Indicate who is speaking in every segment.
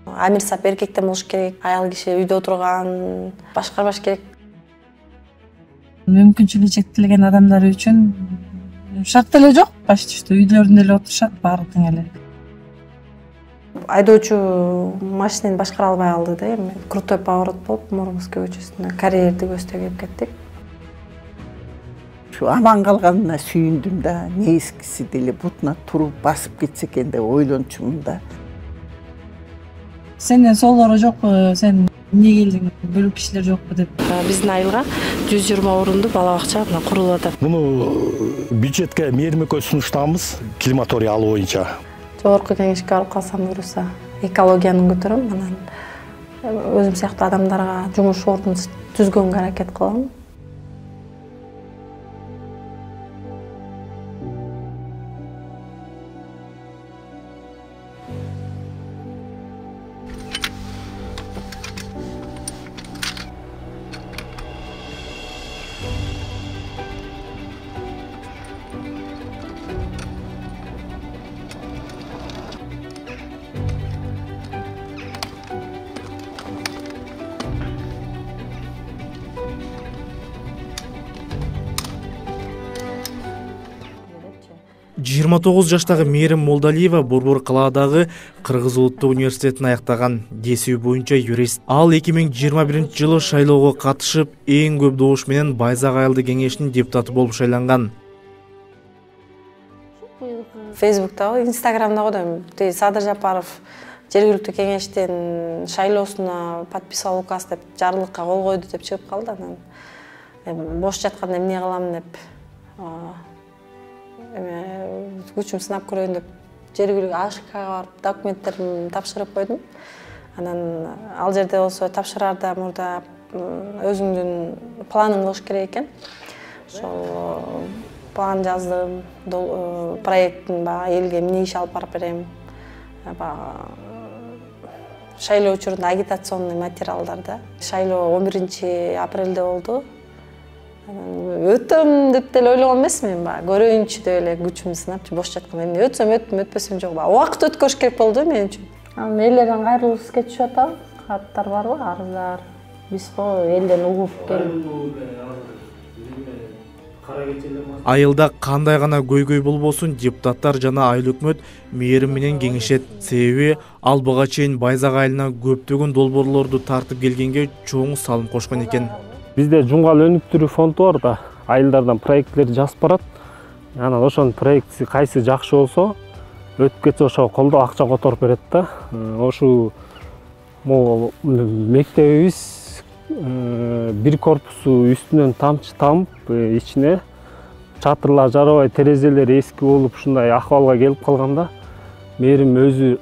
Speaker 1: Амир сап эркектен болуш керек, аял киши үйдө отурган, башкарбаш керек.
Speaker 2: Мүмкүнчүлүгү чектелген адамдар үчүн шарт деле жок, почти что үйлөрүндө эле отурушат баары тең эле.
Speaker 1: Айдоочу машинени башкара албай калды да, эми крутой поворот болуп, Муромский көчөсүнө карьерди көздөй кеп кеттик.
Speaker 3: Şu aman kalganına suyundum da ne eskisi deli butuna turup basıp gitse eкен деп ойлончумун да.
Speaker 2: Сенден солору жокпу, сен эмне келдиң, бөлүк кишилер жокпу деп.
Speaker 1: Биздин айылга 120 орунду бала бакча курулуп атат.
Speaker 4: Муну бюджетке мээримдиккө сунуштабыз климаторий алуу боюнча.
Speaker 1: Жогорку кеңешке алып калсам буюрса, экологияны көтөрөм, анан өзүм сыяктуу адамдарга жумуш ордун түзгөнгө аракет кылам.
Speaker 5: Жыйырма 29 жаштагы Мээрим Молдалиева Борбор калаадагы Кыргыз Улуттук университетин аяктаган, кесиби боюнча юрист. Ал 2021-жылы шайлоого катышып, эң көп добуш менен Байзак айылды кеңешинин депутаты болуп шайланган.
Speaker 1: Фейсбуктагы, Инстаграмдагы да Садыр Жапаров жергиликтүү кеңештин шайлоосуна подписал указ деп жарлыкка кол койду деп чыгып калды. Анан бош жатканда эмне кылам деп күчүм сынап көрөйүн деп жергиликтүү АШКга барып документтерин тапшырып койдум. Анан ал жерде болсо тапшыраарда мурда өзүңдүн планың болуш керек экен. Ошол план жаздым, проекттин элге эмне иш алып барып берем. Шайлоо учурунда агитационный материалдар да. Шайлоо 11-апрелде болду. Өтөм деп деле ойлогон эмесмин, көрөйүнчү деп эле күчүмдү сынапчы, бош жатканда эмне өтсөм өттүм, өтпөсөм жок. Убакыт өткөрүш керек болду мен үчүн. Анан элдерден кайрылуу иске түшүп атабыз. Каттар барбы, арыздар. Биз элден угуп келип.
Speaker 5: Айылда кандай гана көйгөй болбосун, депутаттар жана айыл өкмөт Мээрим менен кеңешет. Себеби ал буга чейин Байзак айылына көптөгөн долбоорлорду тартып келгенге чоң салым кошкон экен.
Speaker 6: Bizde Жунгал өнүктүрүү фонду бар да, айылдардан проектлерди жазып барат. Анан ошонун проектиси кайсы жакшы болсо, өтүп кетсе ошого колдоо акча которуп берет да. Ошу мектебибиз бир корпусу үстүнөн тамчы тамып, ичине чатырлар жарабай, терезелери эски болуп, ушундай акыбалга келип калганда, Мээрим өзү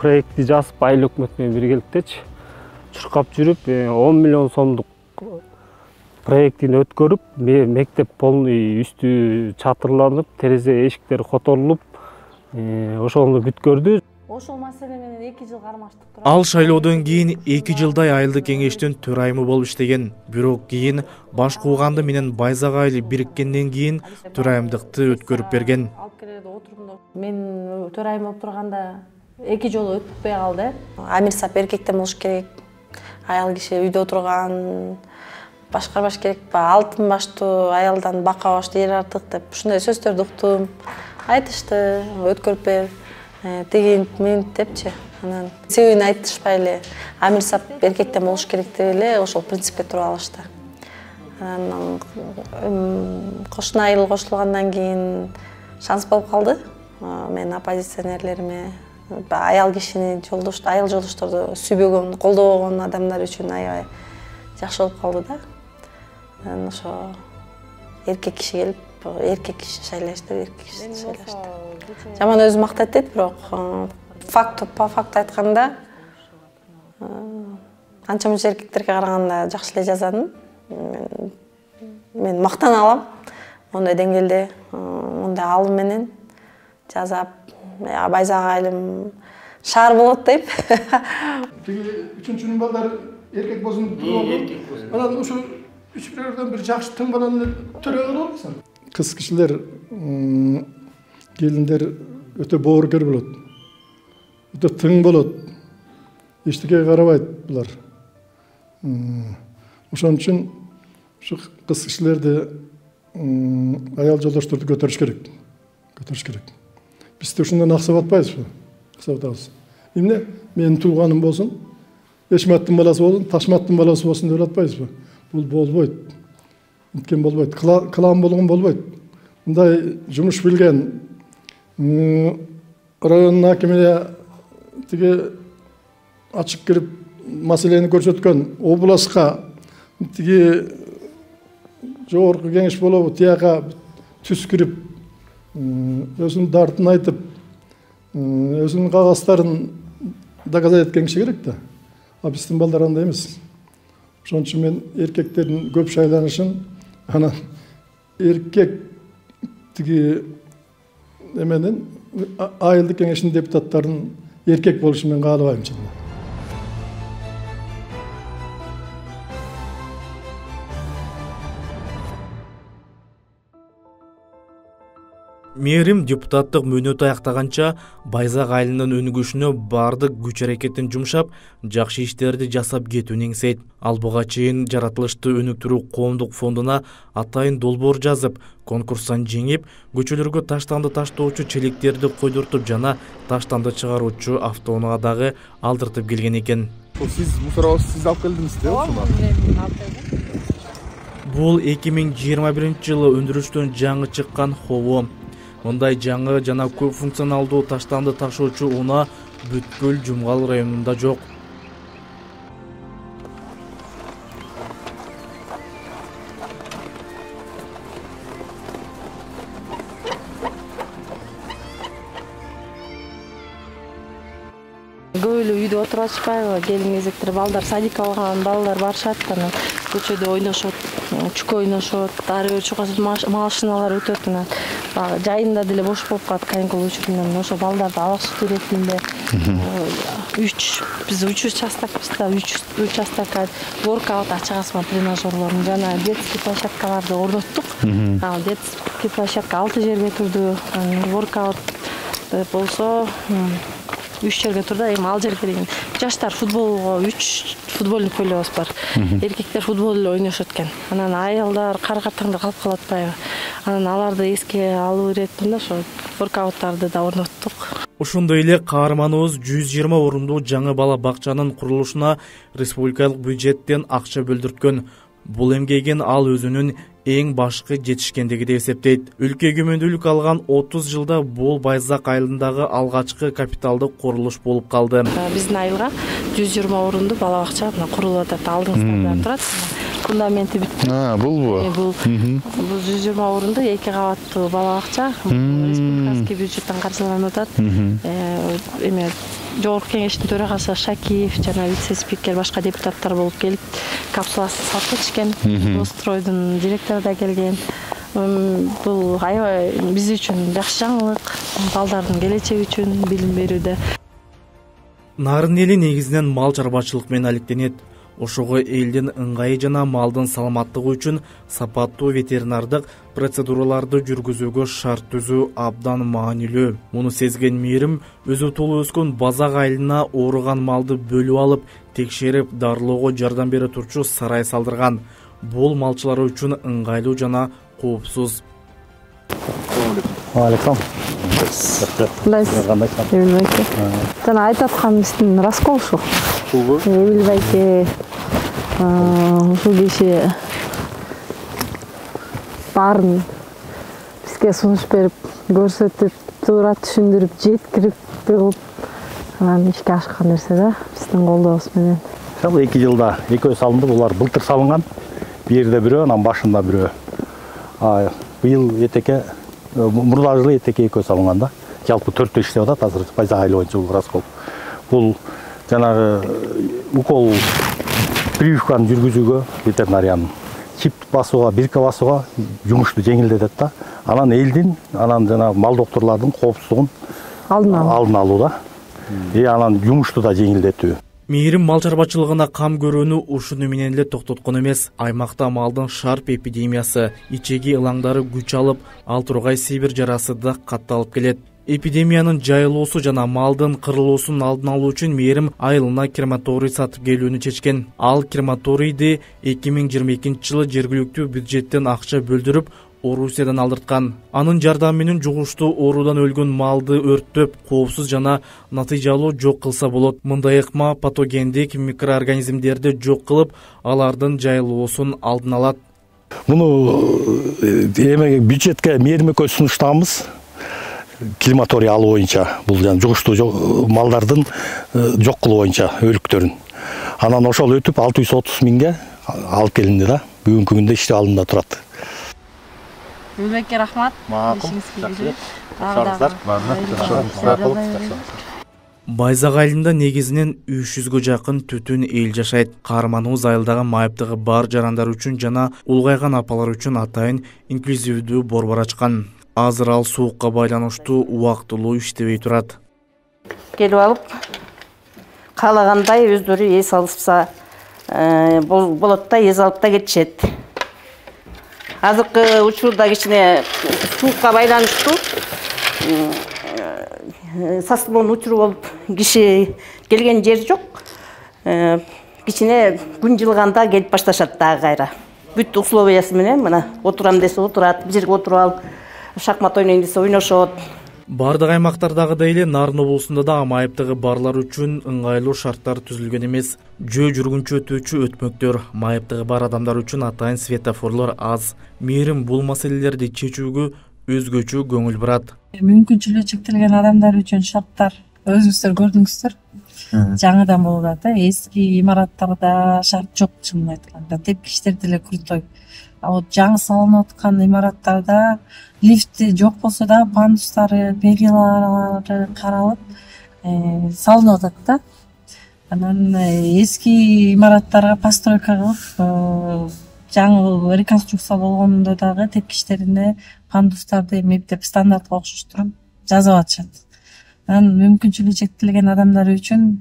Speaker 6: проектти жазып айыл өкмөт менен биргеликтечи чуркап жүрүп 10 миллион сомдук проектин өткөрүп, мектеп полный үстү чатырланып, терезе эшиктери которулуп, ошону бүткөрдү.
Speaker 1: Ошол маселе менен 2 жыл кармаштык турат.
Speaker 5: Ал шайлоодон кийин 2 жылдай айылды кеңештин төрайымы болуп иштеген. Бирок кийин баш кууганды менен Байзак айылы бириккенден кийин төрайымдыкты өткөрүп берген.
Speaker 1: Мен төрайым болуп турганда 2 жолу өтпөй калды. Амир сап эркектен болуш керек, аял киши үйдө отурган, башкарбаш керек, алтын баштуу аялдан бака баштуу эр артык деп ушундай сөздөрдү уктум. Айтышты, өткөрүп бер, деген мен депчи. Анан себебин айтышпай эле Амир сап эркектен болуш керек деп эле ошол принципке туруп алышты. Анан кошуна айыл кошулгандан кийин шанс болуп калды. Мен оппозиционерлериме, аял кишини айыл жолдошторду сүйбөгөн, колдобогон адамдар үчүн аябай жакшы болуп калды да. Анан ошо эркек киши келип, эркек киши шайлашты, эркек киши шайлашты. Жаман өзү мактайт дейт, бирок по факту айтканда анча мынча эркектерге караганда жакшы эле жазадым. Мен мактана алам. Ондай деңгээлде, ондай алым менен жазап, Байзак айылым шаар болот дейм.
Speaker 7: Тиги үчүнчүнүн балдары эркек болсун, эркек болсун. Анан ошо үч бирөөрдөн бир жакшы тың баланы төрөгө алабызбы? Кыз кишилер, келиндер өтө боорукер болот. Өтө тың болот. эчтекеге карабайт булар. Ошон үчүн ушу кыз кишилерди аял жолдошторду көтөрүш керек. Биз де ушундан аксап атпайбызбы? Аксап атабыз. Эмне менин тууганым болсун, Эшматтын баласы болсун, Ташматтын баласы болсун деп атпайбызбы? Бул болбойт. Мынткен болбойт. Кылам болгон болбойт. Мындай жумуш билген райондун акимине тиги ачык кирип маселени көрсөткөн обласка тиги жогорку кеңеш болобу тияка түз кирип өзүнүн дартын айтып өзүнүн кагаздарын доказать эткен киши керек да. А биздин балдар андай эмес. Ошон үчүн мен эркектердин көп шайланышын анан эркек тиги эменин айылдык кеңештин депутаттарынын эркек болушун мен каалабайм чынында.
Speaker 5: Мээрим депутаттык мөөнөтү аяктаганча Байзак айылынын өнүгүшүнө бардык күч аракетин жумшап, жакшы иштерди жасап кетүүнү эңсейт. Ал буга чейин жаратылышты өнүктүрүү коомдук фондуна атайын долбоор жазып, конкурстан жеңип, көчөлөргө таштанды таштоочу челектерди койдуртуп жана таштанды чыгаруучу автоунаа дагы алдыртып келген экен.
Speaker 8: Сиз мусоробузду сиз алып келдиңизби?
Speaker 5: Бул 2021 жылы өндүрүштөн жаңы чыккан Хово. Мындай жаңы жана көп функционалдуу таштанды ташуучу унаа Бүткүл Жумгал районунда жок.
Speaker 1: Көп эле үйдө отуруп атышпайбы? Келин кезектер балдар садикке алган балдар барышат, анан көчөдө ойношот, чүкө ойношот, ары бери чукасыз машиналар өтөт, анан жайында деле бош болуп калат каникул учурунан. Ошо балдарды алаксуу иретинде 3 биз 3 участокбыз да, 3 участокка воркаут ачык асма тренажерлорун жана детский площадкаларды орноттук. Ал детский площадка 6 жерге турду. Воркаут болсо 3 жерге турду, эми ал жерге деген жаштар футболго 3 футбольный полебыз бар. Эркектер футбол эле ойношот экен. Анан аялдар кар-картаңда калып калат атпайбы? Анан аларды эске алуу иретинде ошо воркауттарды да орноттук.
Speaker 5: Ошондой эле каарманыбыз 120 орундуу жаңы бала бакчанын курулушуна республикалык бюджеттен акча бөлдүрткөн. Бул эмгегин ал өзүнүн эң башкы жетишкендиги деп эсептейт. Өлкө күмөндүүлүк алган 30 жылда бул Байзак айылындагы алгачкы капиталдык курулуш болуп калды.
Speaker 1: Биздин айылга 120 орундуу бала бакча курулуп атат. Алдыңызда турат. Фундаменти бүттү.
Speaker 8: Булбу?
Speaker 1: Бул 120 орундуу 2 кабаттуу бала бакча. Республикалык бюджеттен каржыланып атат. Эме жогорку кеңештин төрагасы Шакиев жана вице-спикер башка депутаттар болуп келип, капсуласын салып кетишкен. Стройдун директору да келген. Бул аябай биз үчүн жакшы жаңылык, балдардын келечеги үчүн билим берүүдө.
Speaker 5: Нарын эли негизинен мал чарбачылык менен алектенет. Ошого элдин ыңгайы жана малдын саламаттыгы үчүн сапаттуу ветеринардык процедураларды жүргүзүүгө шарт түзүү абдан маанилүү. Муну сезген Мээрим өзү толуу өскөн Базак айылына ооруган малды бөлүп алып, текшерип, дарылоого жардам бере турчу сарай салдырган. Бул малчылар үчүн ыңгайлуу жана коопсуз.
Speaker 4: Алексам.
Speaker 1: Жана айтып аткан биздин раскол ушул. Эбилбайке ушул киши баарын бизге сунуш берип, көрсөтүп, туура түшүндүрүп, жеткирип кылып анан ишке ашкан нерсе да, биздин колдообуз менен.
Speaker 4: Ошол 2 жылда экөө салынды, булар былтыр салынган. Бир жерде бирөө, анан башында бирөө. Быйыл этеке, мурда жылы этеке экөө салынган да. Жалпы 4 иштеп атат азыр Байзак айылы боюнча бул раскол. Бул жанагы укол прививканы жүргүзүүгө ветеринариянын чип басууга, бирка басууга жумушту жеңилдетет да. Анан элдин, анан жана мал докторлордун коопсуздугун алдын алуу да. Анан жумушту да жеңилдетүү.
Speaker 5: Мээрим мал чарбачылыгына кам көрүүнү ушуну менен эле токтоткон эмес. Аймакта малдын шарп эпидемиясы, ичеги ылаңдары күч алып, ал тургай Сибир жарасы да катталып келет. Эпидемиянын жайылуусу жана малдын кырылуусунун алдын алуу үчүн мээрим айылына крематорий сатып келүүнү чечкен. Ал крематорийди 2022 жылы жергиликтүү бюджеттен акча бөлдүрүп Орусиядан алдырткан. Анын жардамы менен жугуштуу оорудан өлгөн малды өрттөп, коопсуз жана натыйжалуу жок кылса болот. Мындай ыкма патогендик микроорганизмдерди жок кылып, алардын жайылуусун алдын алат.
Speaker 4: Муну эме бюджетке мээрим экөөбүз сунуштабыз. Крематорий алуу боюнча, бул жана жугуштуу малдардын жок кылуу боюнча өлүктөрүн. Анан ошол өтүп 630 миңге алып келинди да. Бүгүнкү күндө иштеп алында турат.
Speaker 1: Үлбекке рахмат.
Speaker 5: Байзак айылында негизинен 300гө жакын түтүн эл жашайт. Каарманыбыз айылдагы майыптыгы бар жарандар үчүн жана улгайган апалар үчүн атайын инклюзивдүү борбор ачкан. Азыр ал суукка байланыштуу убактылуу иштебей турат.
Speaker 9: Келип алып, каалагандай өздөрү эс алышса болот да, эс алып да кетишет. Азыркы учурда кичине суукка байланыштуу сасмон учуру болуп киши келген жер жок. Кичине күн жылганда келип башташат дагы кайра. Бүт условиясы менен мына отурам десе отурат, бир жерге отуруп алып шахмат ойнойн десе ойношот.
Speaker 5: Бардык аймактардагыдай эле Нарын облусунда да майыптыгы барлар үчүн ыңгайлуу шарттар түзүлгөн эмес. Жөө жүргүнчү өтүүчү өтмөктөр, майыптыгы бар адамдар үчүн атайын светофорлор аз. Мээрим бул маселелерди чечүүгө өзгөчө көңүл бурат.
Speaker 2: Мүмкүнчүлүгү чектелген адамдар үчүн шарттар өзүңүздөр көрдүңүздөр. Жаңыдан болуп атат. Эски имараттарда шарт жок, чынын айтканда. Тепкичтер деле крутой. А вот жаңы салынып аткан имараттарда лифти жок болсо да пандустары, перилары каралып салынып атат да. Анан эски имараттарга постройка кылып, жаңы реконструкция болгондо дагы тепкичтерине пандустарды мектеп стандартка окшоштуруп жазып атышат. Анан мүмкүнчүлүгү чектелген адамдар үчүн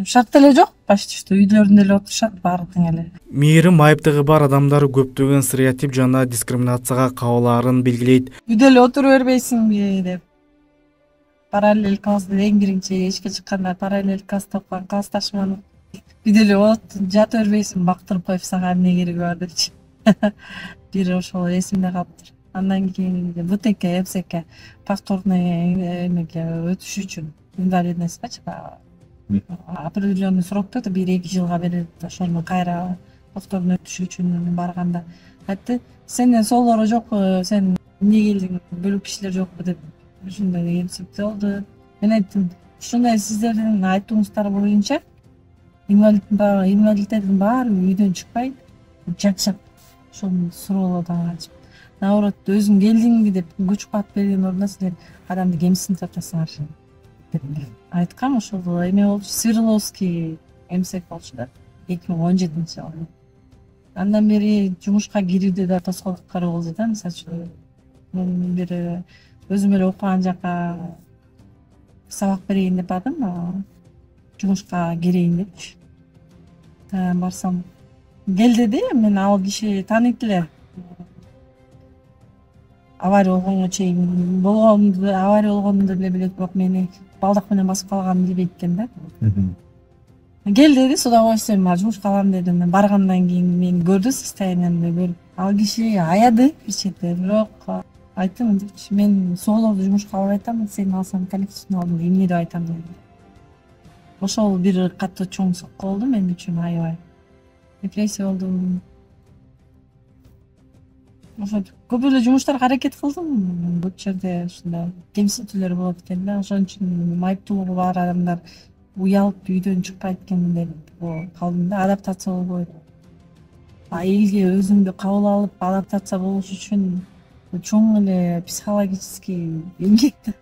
Speaker 2: шарт эле жок, почти что үйлөрүндө эле отурушат баары тең эле.
Speaker 5: Мээрим майыптыгы бар адамдар көптөгөн стереотип жана дискриминацияга кабылаарын белгилейт.
Speaker 2: Үйдө эле отуруп бербейсиңби деп. Параллель классты эң биринчи ишке чыкканда параллель класста окуган классташыман үйдө эле жата бербейсиң, бактырып коюп сага эмне кереги бар депчи. Бир ошол эсимде калыптыр. Андан кийин ВТК, ЭПСК повторный эмеге өтүш үчүн инвалидностьчы определенный срокто 1-2 жылга берет. Ошону кайра повторный өтүш үчүн барганда айтты, сенден солору жок, сен эмне келдиң, бөлүк кишилер жокпу деп ушундай эмсиптүү болду. Мен айттым, ушундай сиздердин айтууңуздар боюнча инвалидтердин баары үйдөн чыкпайт, жакшап ошону суроолорду ачып. Наоборот, өзүң келдиңби деп күч кубат берген ордуна силер адамды кемсинтип атасыңар деп айткам. Ошол эме болчу, Свердловский МСК болчу да 2017-жылы. Андан бери жумушка кирүүдө да тоскоолдуктар болду да. Мисалы үчүн мен бир өзүм эле окуган жака сабак берейин деп бардым, жумушка кирейин депчи. Барсам кел деди, мен ал киши тааныйт эле. Авария болгонго чейин авария болгонду деле билет, бирок мени балдак менен басып калганын билбейт экен да. Кел деди, с удовольствием жумушка алам дедим. Мен баргандан кийин мени көрдү, состояниемди көрүп. Ал киши аяды бир чети, бирок айттым, мен соолорду жумушка алып айтам, сен алсаң коллективден алдым, эмне деп айтам дедим. Ошол бир катуу чоң сокко болду мен үчүн, аябай. Депрессия болдум. Ошо көп эле жумуштарга аракет кылдым. Бул жерде ушундай кемсинтүүлөр болот экен да. Ошон үчүн майыптуулугу бар адамдар уялып үйдөн чыкпайт экен деп калдым да. Адаптация болбойт. Элге өзүңдү кабыл алып, адаптация болуш үчүн чоң эле психологический эмгек да.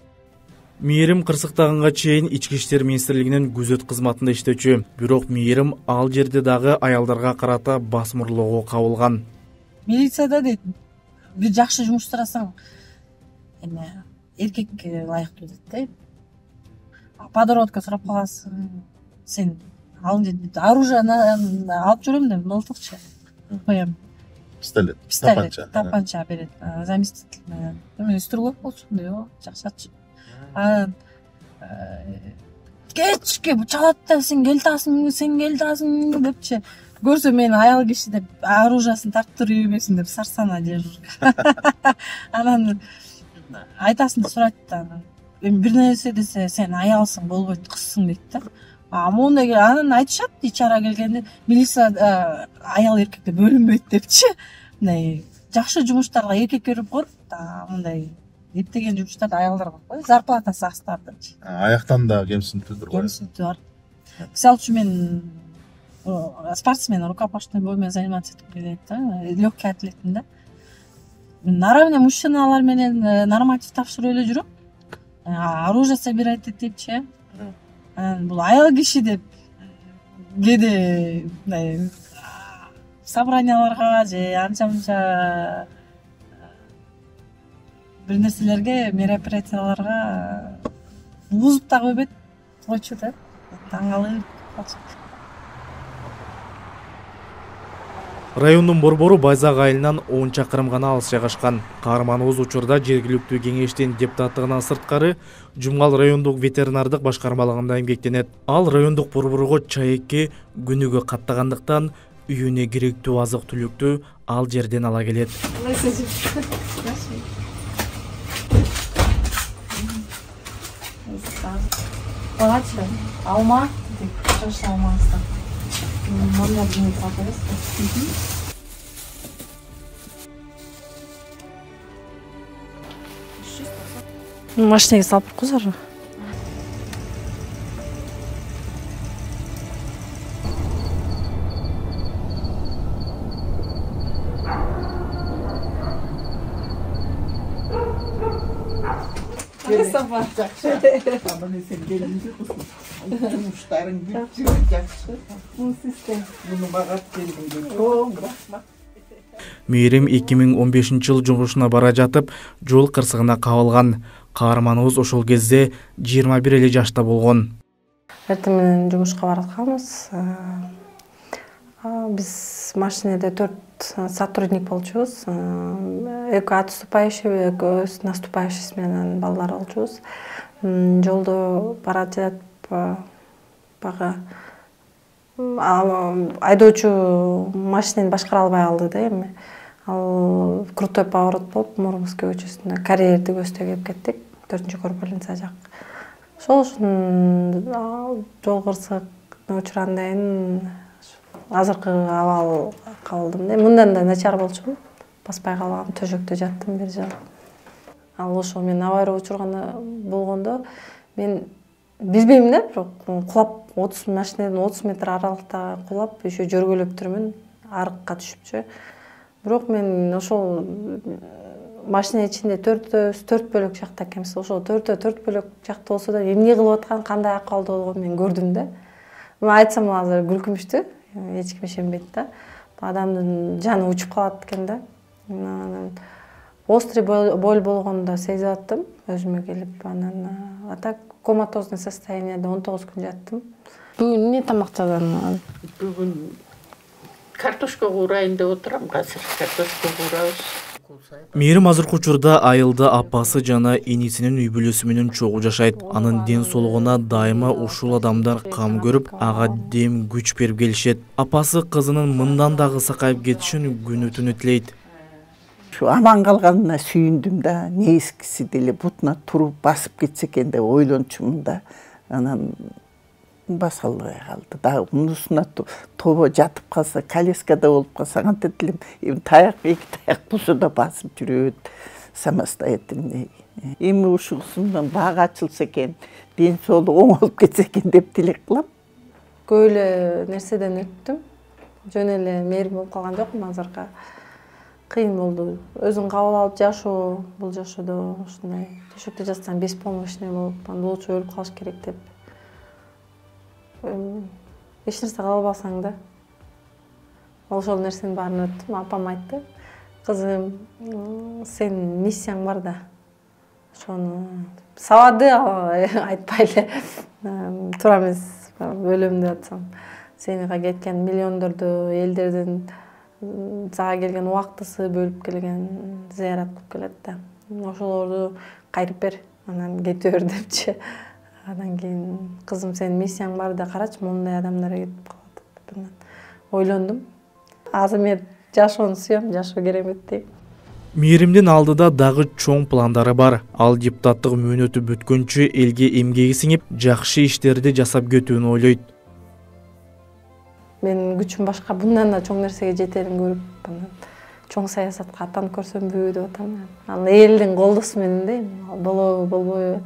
Speaker 5: Мээрим кырсыктаганга чейин Ички иштер министрлигинин күзөт кызматында иштөөчү. Бирок Мээрим ал жерде дагы аялдарга карата басмырлоого кабылган.
Speaker 2: Милицияда дейт, бир жакшы жумуш сурасаң, эме эркекке ылайыктуу дейт да. Подородка сурап каласың, сен ал оружие алып жүрөм деп, мылтыкчы коем.
Speaker 8: Пистолет,
Speaker 2: тапанча берет заместитель. Мен стрелок болчумун, жакшы атчы. Анан кечке чалат да сен келатасың депчи. Көрсө мени аял киши деп оружиясын тартып туруп ийбесин деп сарсана дежурка. Анан айтасын сурайт да. Эми бир нерсе десе сен аялсың болбойт, кызсың дейт да. Мондай анан айтышат ичара келгенде милиция аял эркекке бөлүнбөйт депчи. Мындай жакшы жумуштарга эркек берип коет, мындай эптеген жумуштарда аялдар бар. Зарплатасы астардычы.
Speaker 8: Аяктан да кемсинтүүдүр го.
Speaker 2: Кемсинтүү бар. Мисалы үчүн мен спортсмен, рукопашный боймен заниматься этип келет да, легкий атлетмин да. Наравне мужчиналар менен норматив тапшырып эле жүрөм. Оружие собирать этипчи. Бул аял киши деп кээде мындай собранияларга же анча-мынча бир нерселерге, мероприятияларга бузуп да койбойт, койчу да. Таң калып калчу.
Speaker 5: Райондун борбору Байзак айылынан 10 чакырым гана алыс жайгашкан. Каарманыбыз учурда жергиликтүү кеңештин депутаттыгынан сырткары Жумгал райондук ветеринардык башкармалыгында эмгектенет. Ал райондук борборго чайыкки күнүгө каттагандыктан үйүнө керектүү азык-түлүктү ал жерден ала келет.
Speaker 1: Алма, шаш алмасы. Мында бини сатабыз. Машинеге салып койсор.
Speaker 3: Сапар жакшы. Мына сен келинде кызым. Жумуштарың бүт жүрүп жакшы. Бул систем. Муну багат келгенге чоң рахмат.
Speaker 5: Мээрим 2015-жыл жумушуна бара жатып, жол кырсыгына кабылган. Каарманыбыз ошол кезде 21 эле жашта болгон.
Speaker 1: Эртең менен жумушка баратканбыз. Биз машинеде 4 сотрудник болчубуз. Эки отступающий, эки наступающий менен балдар болчубуз. Жолдо бара жатып бага айдоочу машинени башкара албай калды да эми. Ал крутой поворот болуп, Мурманский көчөсүнө карьерди көздөй кеп кеттик. 4-корполенция жак. Ошол жол кырсыгына учургандайын азыркы абал калдым да. Мындан да начар болчумун. Баспай калгам, төшөктө жаттым бир жыл. Ал ошол мен авария учурганда болгондо мен билбейм да, бирок кулап 30 машинеден 30 метр аралыкта кулап, еще жөргөлөп жүрмүн, арыкка түшүпчү. Бирок мен ошол машина ичинде 4 бөлөк жакта экенбиз. Ошол 4 бөлөк жакта болсо да эмне кылып аткан, кандай акыбалда болгонун мен көрдүм да. Мен айтсам азыр күлкүмүштүү, эч ким ишенбейт да. Адамдын жаны учуп калат экен да. Острый боль болгондо сезип аттым, өзүмө келип, анан так коматозный состояниеде 19 күн жаттым. Бүгүн эмне тамак жадым?
Speaker 3: Бүгүн картошка куурайын деп отурам, азыр картошка куурабыз.
Speaker 5: Мээрим азыркы учурда айылда апасы жана инисинин үй бүлөсү менен чогуу жашайт. Анын ден соолугуна дайыма ушул адамдар кам көрүп, ага дем күч берип келишет. Апасы кызынын мындан дагы сакайып кетишин күнү түнү тилейт.
Speaker 3: Şu aman kalganına suyundum da ne eskisi dili butuna turup basıp gitse eken de oylonçum da anan basallığa kaldı. Daha bunusuna toba jatıp kalsa, kaleskada olup kalsa anta dilim tayak iki tayak bu suda basıp жүрөт самостоятельный. Эми ушусундан бага ачылса экен, ден соолугу оңолуп кетсе экен деп тилек кылам.
Speaker 1: Көп эле нерседен өттүм. Жөн эле мээрим болуп калган жокмун азыркы. Кыйын болду. Өзүң кабыл алып жашоо, бул жашоодо ушундай төшөктө жатсаң беспомощный болуп, болчу өлүп калыш керек деп. Эч нерсе кыла албасаң да. Ошол нерсенин баарын өттүм. Апам айтты: "Кызым, сен миссияң бар да. Ошону сабады айтпай эле. Туура эмес, өлөм деп атсам. Сеника кеткен миллиондорду элдердин сага келген убактысы бөлүп келген зыярат кылып келет да. Ошолорду кайтып бер. анан кете бер депчи. Андан кийин кызым сенин миссияң бар да карачы мондай адамдар кетип калат деп анан ойлондум. Азыр мен жашоону сүйөм, жашоо керемет дейм.
Speaker 5: Мээримдин алдыда дагы чоң пландары бар. Ал депутаттык мөөнөтү бүткөнчө элге эмгеги сиңип, жакшы иштерди жасап кетүүнү ойлойт.
Speaker 1: Мен күчүм башка bundan да чоң нерсеге жетерин көрүп, анан чоң саясатка аттанып көрсөмбү деп атам. Анан элдин колдосу менен дейм. Болобу, болбойбу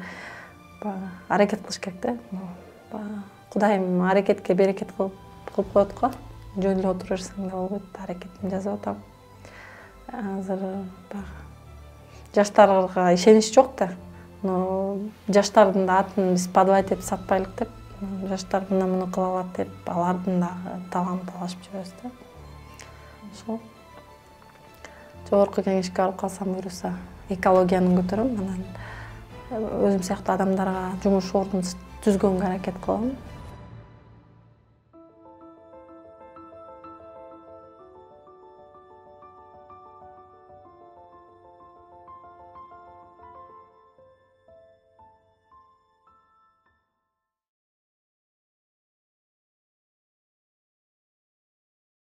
Speaker 1: аракет кылыш керек да. Кудайым аракетке берекет кылып коет го. Жөн эле отура берсең да болбойт, аракетин жасап атам. Азыр жаштарга ишенич жок да. Но жаштардын да атын биз подвать этип сатпайлык деп, жаштар муну кыла алат деп, алардын да талашып жүрөбүз да. Ошол. Жогорку кеңешке барып калсам буюрса, экологияны көтөрөм, анан өзүм сыяктуу адамдарга жумуш ордун түзгөнгө аракет кылам.